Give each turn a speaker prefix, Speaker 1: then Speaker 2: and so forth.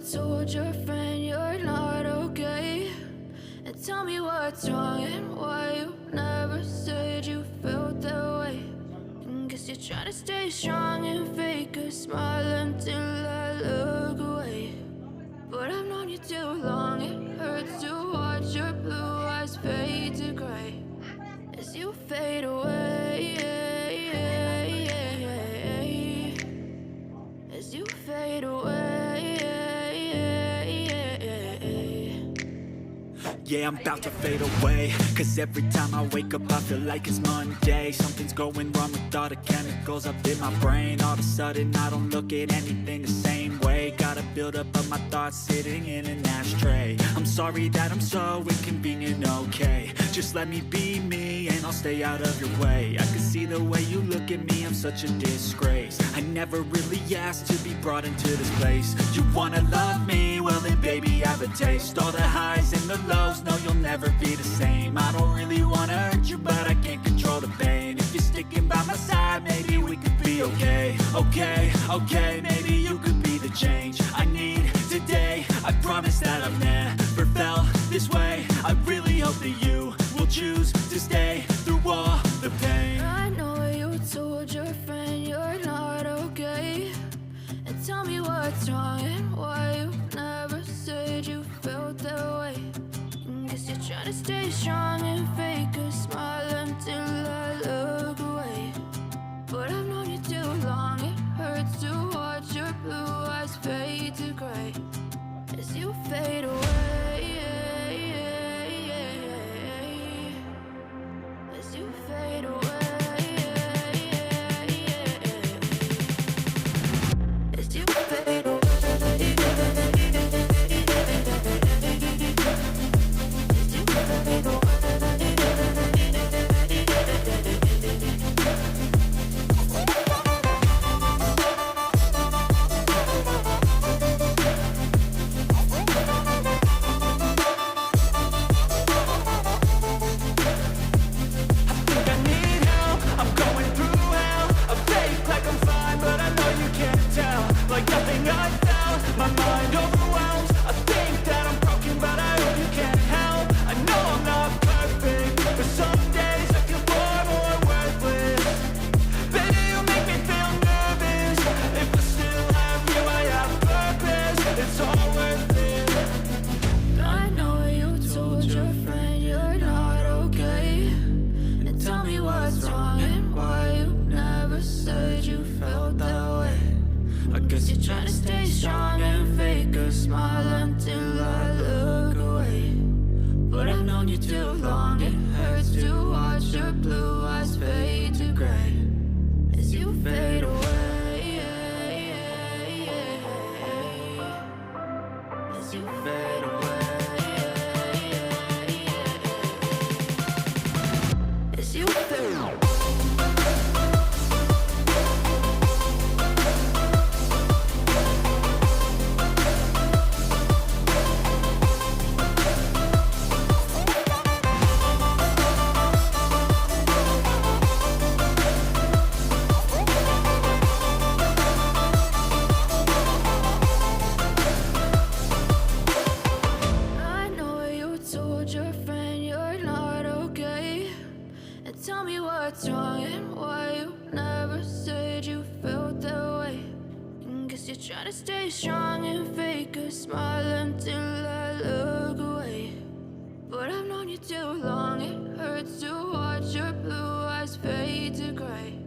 Speaker 1: told your friend you're not okay? And tell me what's wrong and why you never said you felt that way. And guess you're trying to stay strong and fake a smile until I look away. But I've known you too long, it hurts to watch your blue eyes fade to gray as you fade away, as you fade away.
Speaker 2: Yeah, I'm about to fade away, cause every time I wake up I feel like it's Monday. Something's going wrong with all the chemicals up in my brain. All of a sudden I don't look at anything the same way. Got a buildup of my thoughts sitting in an ashtray. I'm sorry that I'm so inconvenient, okay? Just let me be me and I'll stay out of your way. I can see the way you look at me, I'm such a disgrace. I never really asked to be brought into this place. You wanna love me? Well then baby, have a taste. All the highs and the lows, no, you'll never be the same. I don't really wanna hurt you, but I can't control the pain. If you're sticking by my side, maybe we could be okay. Okay, maybe you could be the change I need today. I promise that I've never felt this way. I really hope that you will choose to stay through all the pain.
Speaker 1: I know you told your friend you're not okay. And tell me what's wrong and why you never said you felt that way. Guess you're trying to stay strong and fake a smile until I look away. But I've known you too long, it hurts to watch your blue eyes fade to gray as you fade away, as you fade away, as you fade away. Try to stay strong and fake a smile until I look away. But I've known you too long, it hurts to watch your blue eyes fade to gray